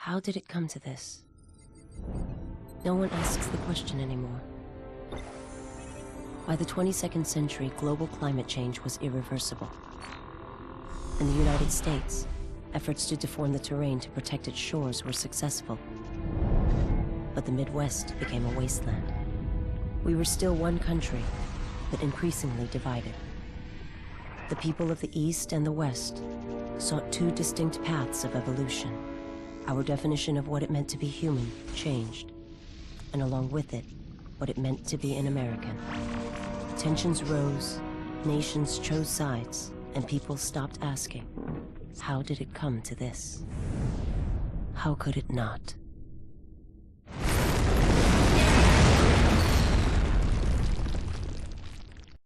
How did it come to this? No one asks the question anymore. By the 22nd century, global climate change was irreversible. In the United States, efforts to deform the terrain to protect its shores were successful. But the Midwest became a wasteland. We were still one country, but increasingly divided. The people of the East and the West sought two distinct paths of evolution. Our definition of what it meant to be human changed, and along with it, what it meant to be an American. Tensions rose, nations chose sides, and people stopped asking, how did it come to this? How could it not?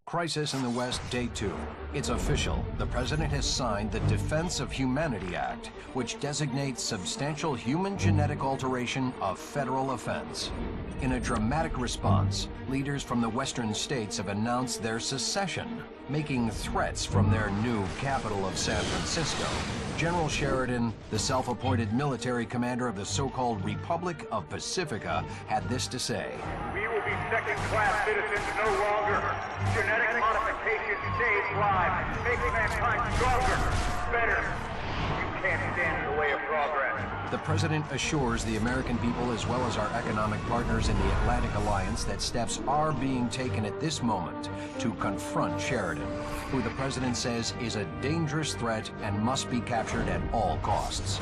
Crisis in the West, Day 2. It's official. The President has signed the Defense of Humanity Act, which designates substantial human genetic alteration a federal offense. In a dramatic response, leaders from the Western states have announced their secession, making threats from their new capital of San Francisco. General Sheridan, the self-appointed military commander of the so-called Republic of Pacifica, had this to say. We will be second-class citizens no longer. Genetic modification saves lives, makes mankind stronger, better. You can't stand in the way of progress. The President assures the American people as well as our economic partners in the Atlantic Alliance that steps are being taken at this moment to confront Sheridan, who the President says is a dangerous threat and must be captured at all costs.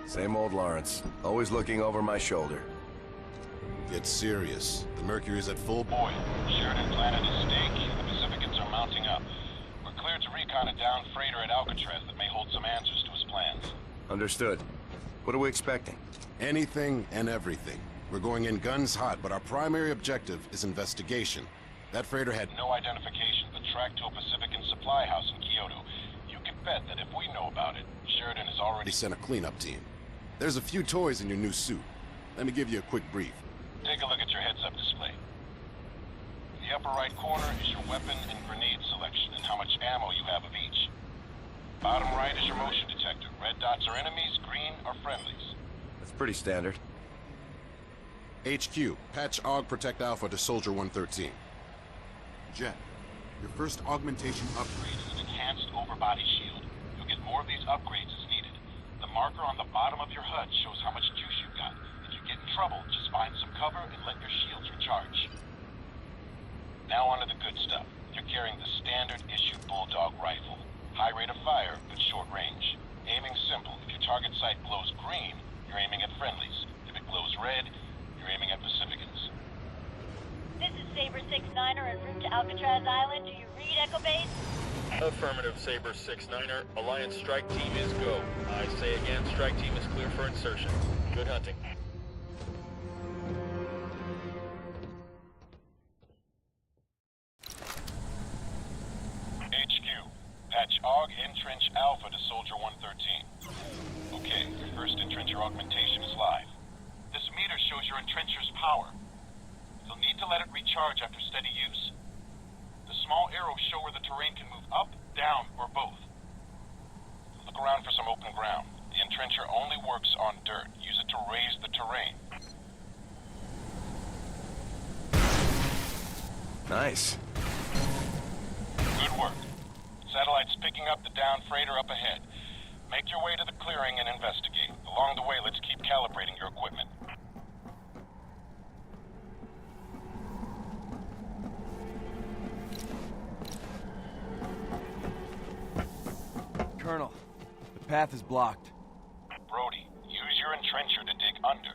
Same old Lawrence, always looking over my shoulder. Get serious. The Mercury's at full boil. Sheridan planted a stake, and the Pacificans are mounting up. We're cleared to recon a downed freighter at Alcatraz that may hold some answers to his plans. Understood. What are we expecting? Anything and everything. We're going in guns hot, but our primary objective is investigation. That freighter had no identification, but tracked to a Pacifican supply house in Kyoto. You can bet that if we know about it, Sheridan has already sent a cleanup team. There's a few toys in your new suit. Let me give you a quick brief. Take a look at your heads-up display. In the upper right corner is your weapon and grenade selection and how much ammo you have of each. Bottom right is your motion detector. Red dots are enemies, green are friendlies. That's pretty standard. HQ, patch AUG Protect Alpha to Soldier 113. Jet, your first augmentation upgrade is an enhanced overbody shield. You'll get more of these upgrades as needed. The marker on the bottom of your HUD shows how much juice you've got. If you get in trouble, just find some cover and let your shields recharge. Now onto the good stuff. You're carrying the standard issue Bulldog rifle. High rate of fire, but short range. Aiming simple. If your target sight glows green, you're aiming at friendlies. If it glows red, you're aiming at Pacificans. This is Saber 6-9er en route to Alcatraz Island. Do you read, Echo Base? Affirmative, Saber 6-9er. Alliance strike team is go. I say again, strike team is clear for insertion. Good hunting. HQ, patch AUG Entrench Alpha to Soldier 113. Okay, your first entrencher augmentation is live. This meter shows your entrencher's power. You'll need to let it recharge after steady use. The small arrows show where the terrain can move up, down, or both. Look around for some open ground. The entrencher only works on dirt. Use it to raise the terrain. Nice. Good work. Satellite's picking up the downed freighter up ahead. Make your way to the clearing and investigate. Along the way, let's keep calibrating your equipment. Colonel, the path is blocked. Brody, use your entrencher to dig under.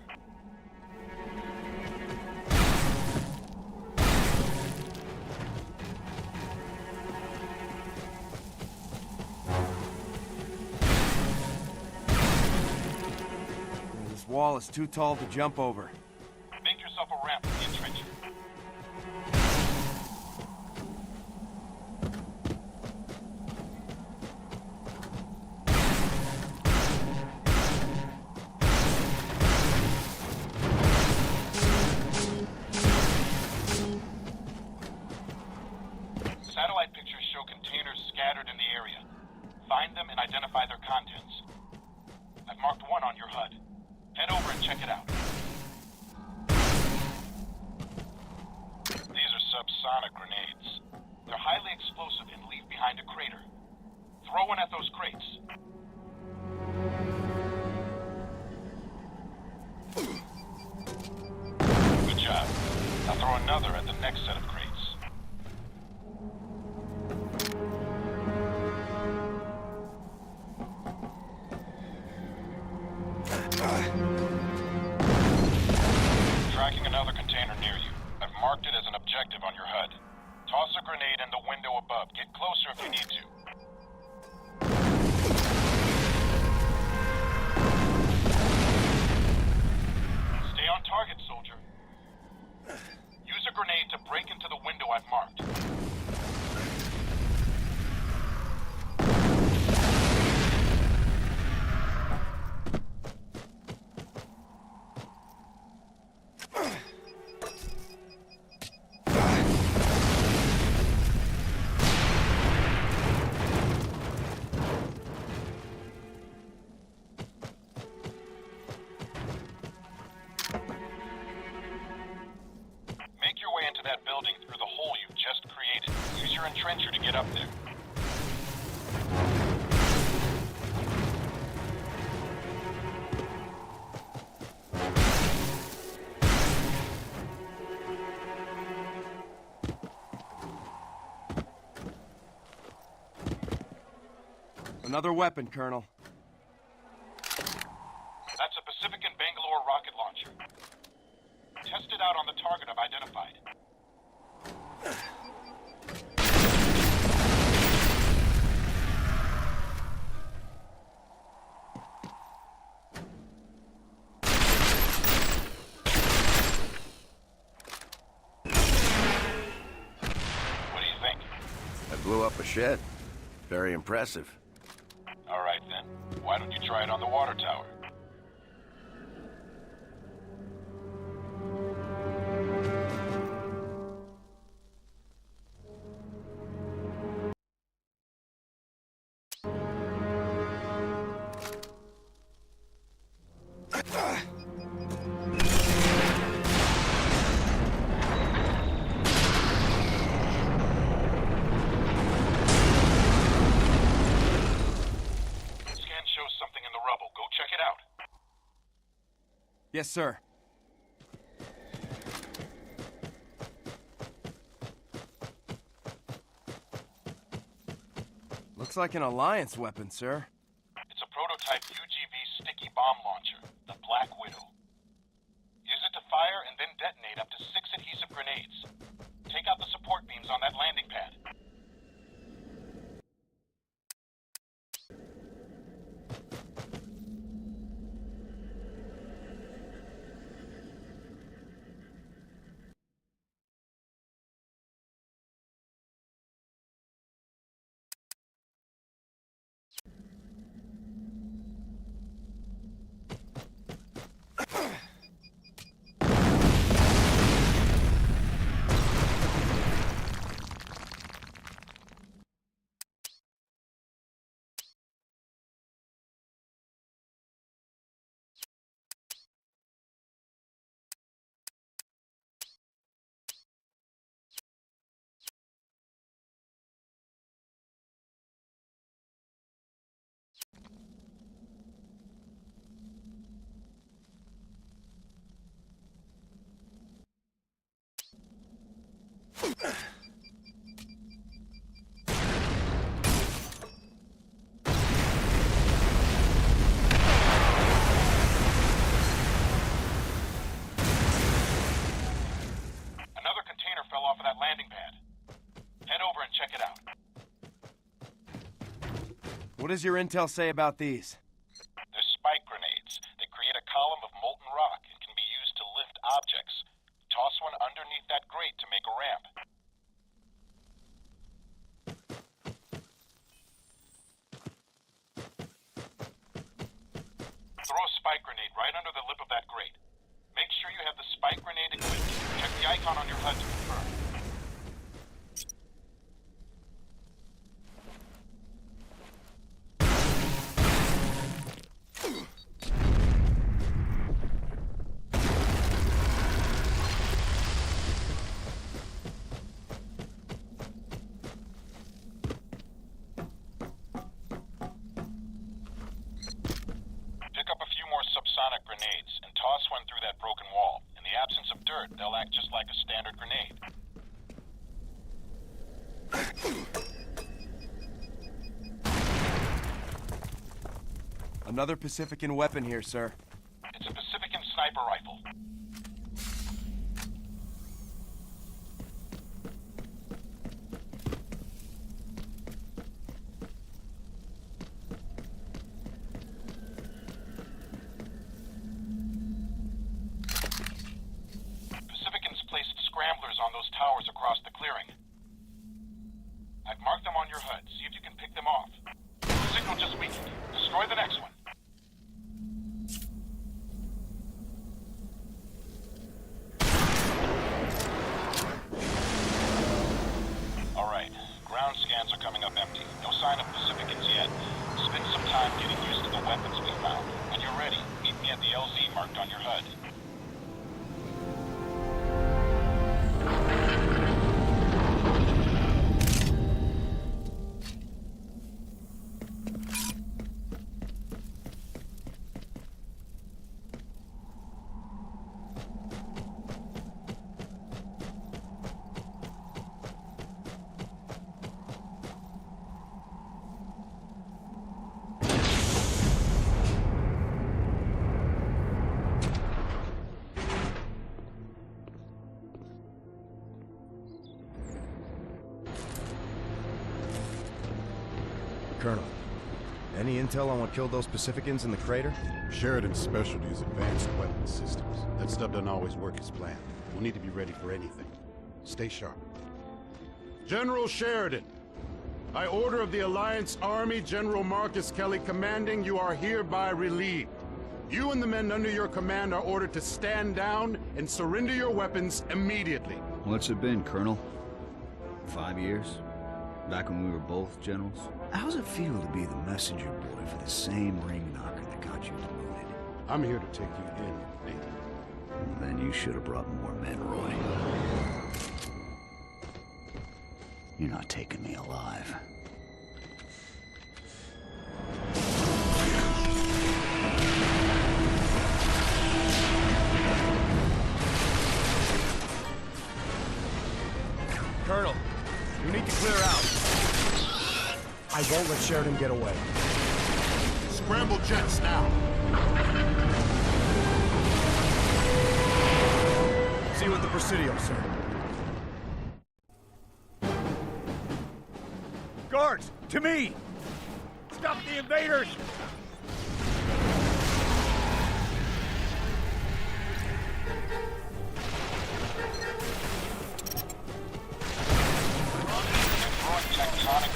This wall is too tall to jump over. Make yourself a ramp with the entrencher. scattered in the area. Find them and identify their contents. I've marked one on your HUD. Head over and check it out. These are subsonic grenades. They're highly explosive and leave behind a crater. Throw one at those crates. Good job. Now throw another at the next set of crates. Tracking another container near you. I've marked it as an objective on your HUD. Toss a grenade in the window above. Get closer if you need to. Stay on target, soldier. Use a grenade to break into the window I've marked. Trencher to get up there. Another weapon, Colonel. That's a Pacific and Bangalore rocket launcher. Test it out on the target I've identified. Blew up a shed. Very impressive. All right, then. Why don't you try it on the water tower? Yes, sir. Looks like an Alliance weapon, sir. It's a prototype UGV sticky bomb launcher, the Black Widow. Use it to fire and then detonate up to 6 adhesive grenades. Take out the support beams on that landing pad. What does your intel say about these? They're spike grenades. They create a column of molten rock and can be used to lift objects. Toss one underneath that grate to make a ramp. Throw a spike grenade right under the lip of that grate. Make sure you have the spike grenade equipped. Check the icon on your HUD to confirm. Another Pacifican weapon here, sir. It's a Pacifican sniper rifle. Pacificans placed scramblers on those towers across the clearing. I've marked them on your HUD. See if you can pick them off. The signal just weakened. Destroy the next one. Alright, ground scans are coming up empty. No sign of Pacificans yet. Spend some time getting used to the weapons we found. When you're ready, meet me at the LZ marked on your HUD. Colonel, any intel on what killed those Pacificans in the crater? Sheridan's specialty is advanced weapons systems. That stuff doesn't always work as planned. We'll need to be ready for anything. Stay sharp. General Sheridan, by order of the Alliance Army, General Marcus Kelly commanding, you are hereby relieved. You and the men under your command are ordered to stand down and surrender your weapons immediately. What's it been, Colonel? 5 years? Back when we were both generals? How's it feel to be the messenger boy for the same ring knocker that got you demoted? I'm here to take you in, Nathan. Then you should have brought more men, Roy. You're not taking me alive. Colonel, you need to clear out. I won't let Sheridan get away. Scramble jets now. See you at the Presidio, sir. Guards, to me! Stop the invaders! Tectonic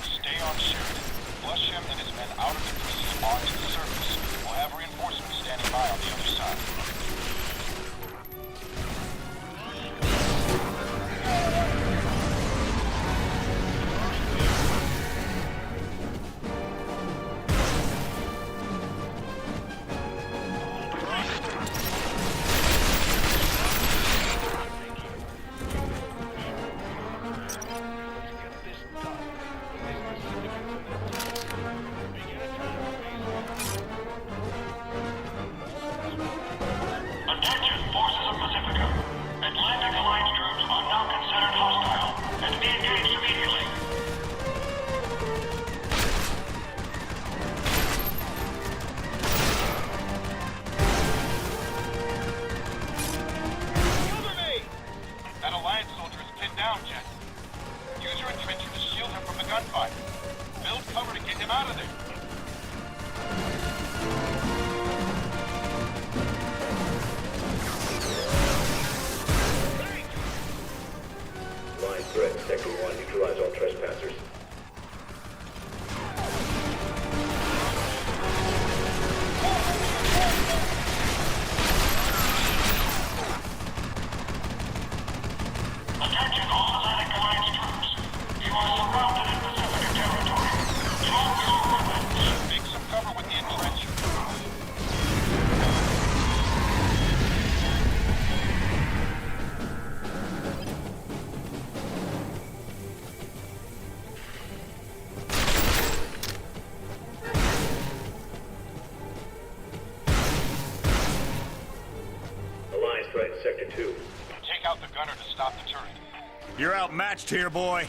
stay on Sheridan. Flush him and his men out of the crease onto the surface. We'll have reinforcements standing by on the other side. Sector 2. Take out the gunner to stop the turret. You're outmatched here, boy.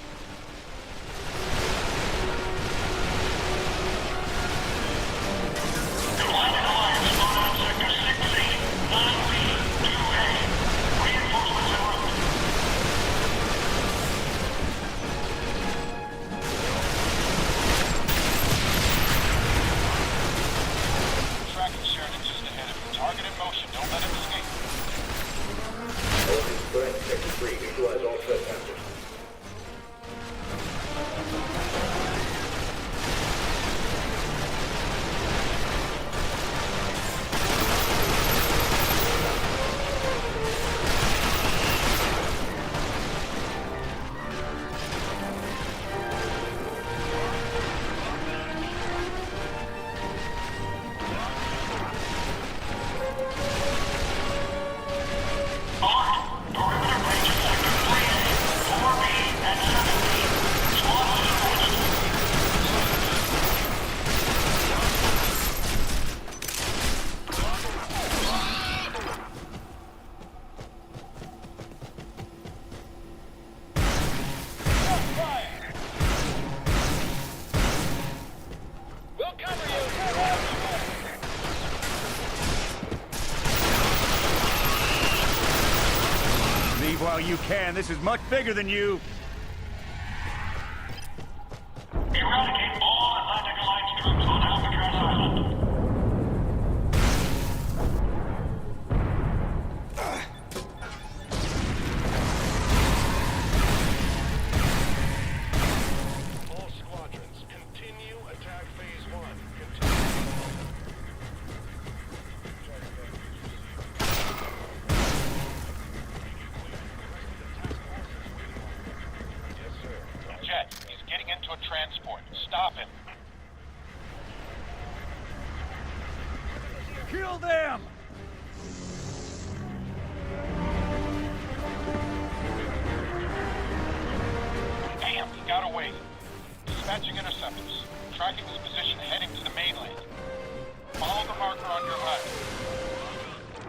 Leave while you can. This is much bigger than you. Eradicate all Atlantic Alliance troops on Alcatraz Island. All squadrons, continue attack phase 1. Jet, he's getting into a transport. Stop him. Kill them! Damn, he got away. Dispatching interceptors. Tracking his position heading to the mainland. Follow the marker on your HUD.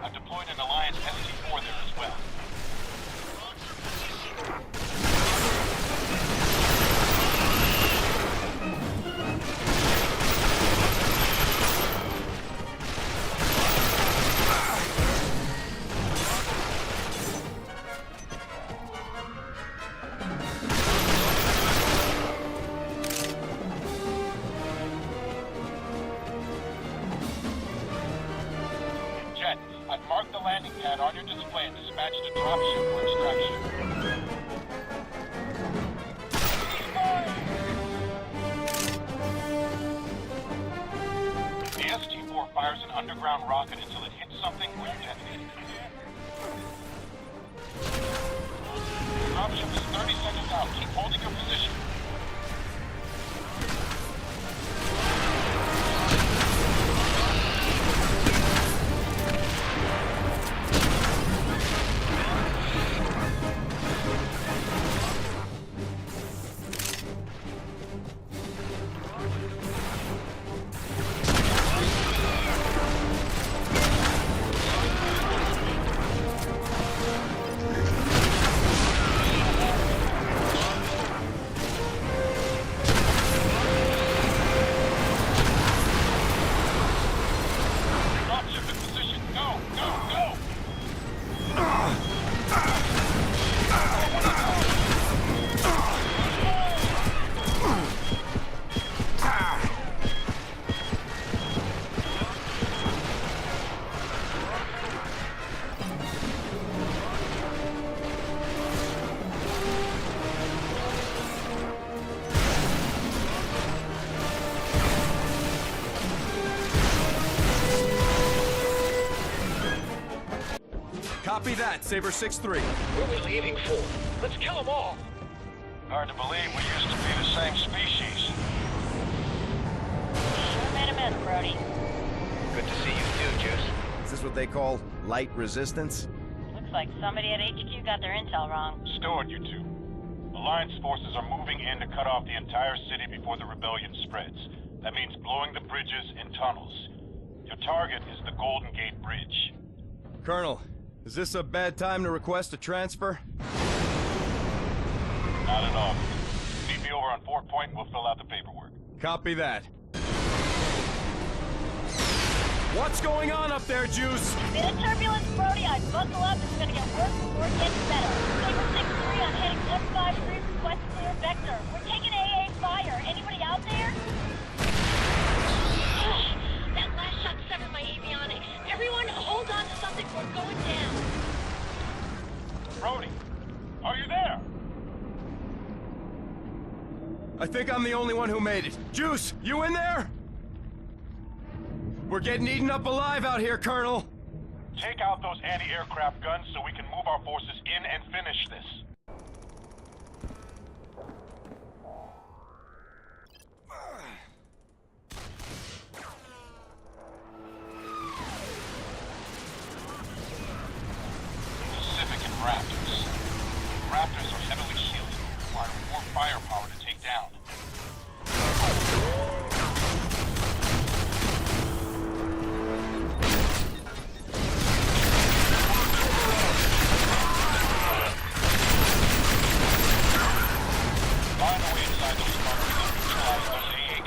I've deployed an Alliance ST-4 there as well. Jet, I've marked the landing pad on your display and dispatched a dropship for extraction. The ST-4 fires an underground rocket until it hits something or you detonate it. The dropship is 30 seconds out. Keep holding your position. Dropship in position. Go, go, go! Copy that, Saber 6-3. What are we leaving for? Let's kill them all. Hard to believe we used to be the same species. Sure made a mess, Brody. Good to see you too, Juice. Is this what they call light resistance? Looks like somebody at HQ got their intel wrong. Steward, you two. Alliance forces are moving in to cut off the entire city before the rebellion spreads. That means blowing the bridges and tunnels. Your target is the Golden Gate Bridge. Colonel, is this a bad time to request a transfer? Not at all. Meet me over on Fort Point and we'll fill out the paperwork. Copy that. What's going on up there, Juice? Bit of turbulence, Brody. I'd buckle up. It's gonna get worse before it gets better. Saber 6-3 on heading 153, request clear vector. We're taking AA fire. Anybody out there? That last shot severed my avionics. Everyone, hold on to something. We're going down. Brody, are you there? I think I'm the only one who made it. Juice, you in there? We're getting eaten up alive out here, Colonel. Take out those anti-aircraft guns so we can move our forces in and finish this. Pacific and Raptors. Raptors are heavily shielded, requiring more firepower to take down. Find a way inside those cars and neutralize those AA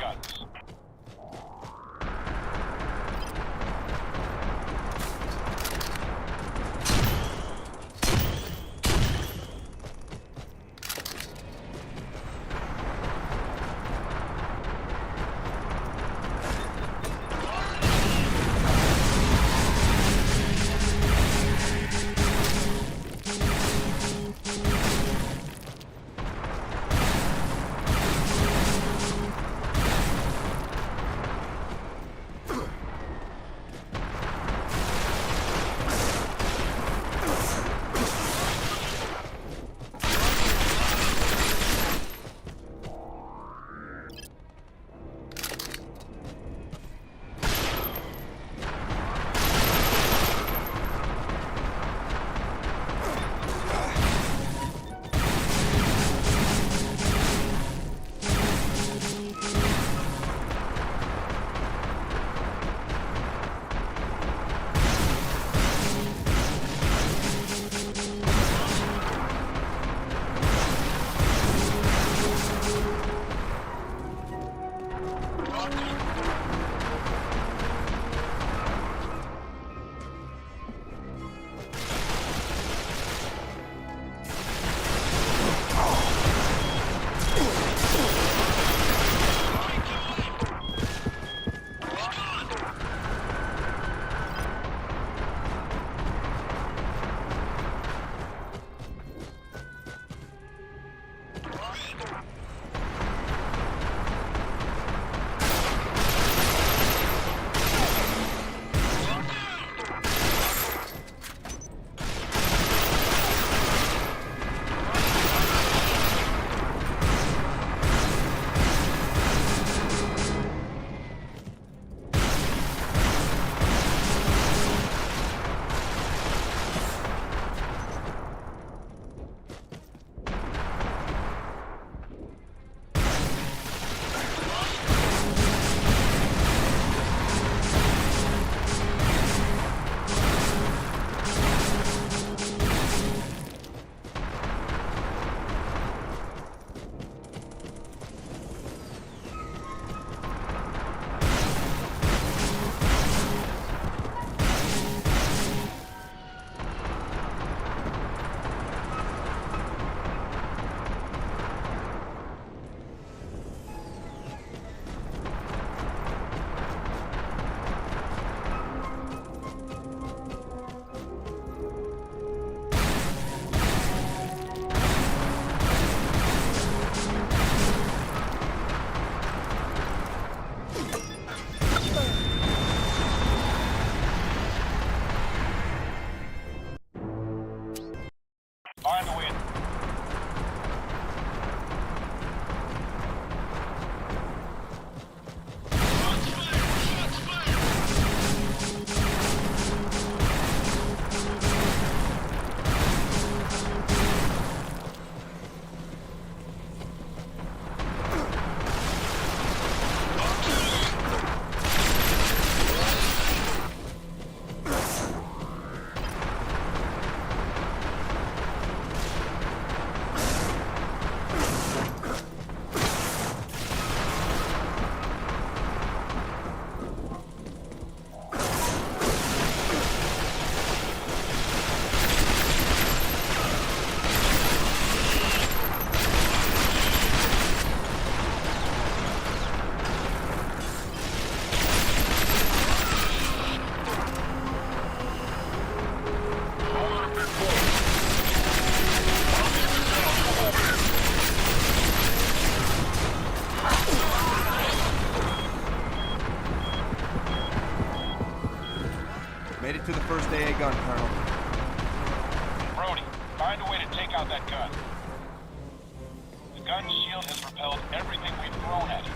Find the way. Made it to the first AA gun, Colonel. Brody, find a way to take out that gun. The gun's shield has repelled everything we've thrown at it.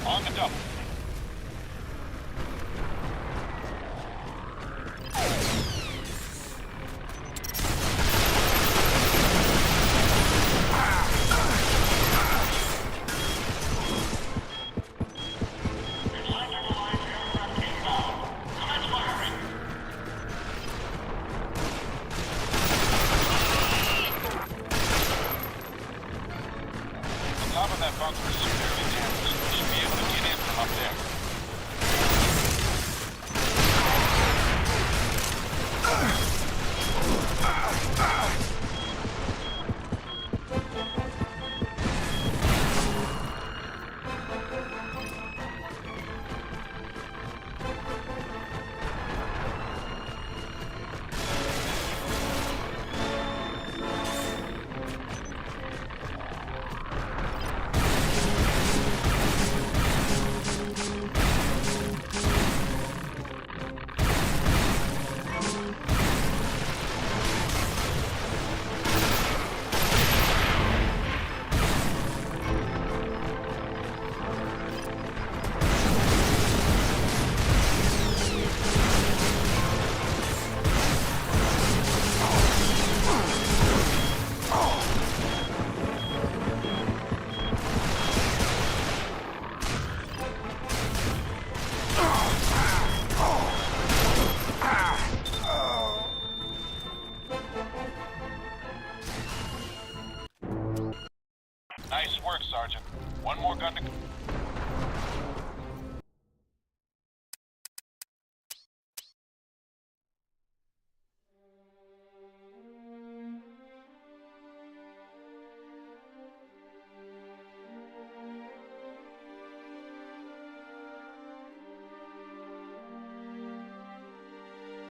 On the double. That bunker is severely damaged. We should be able to get in from up there. Nice work, Sergeant. One more gun to...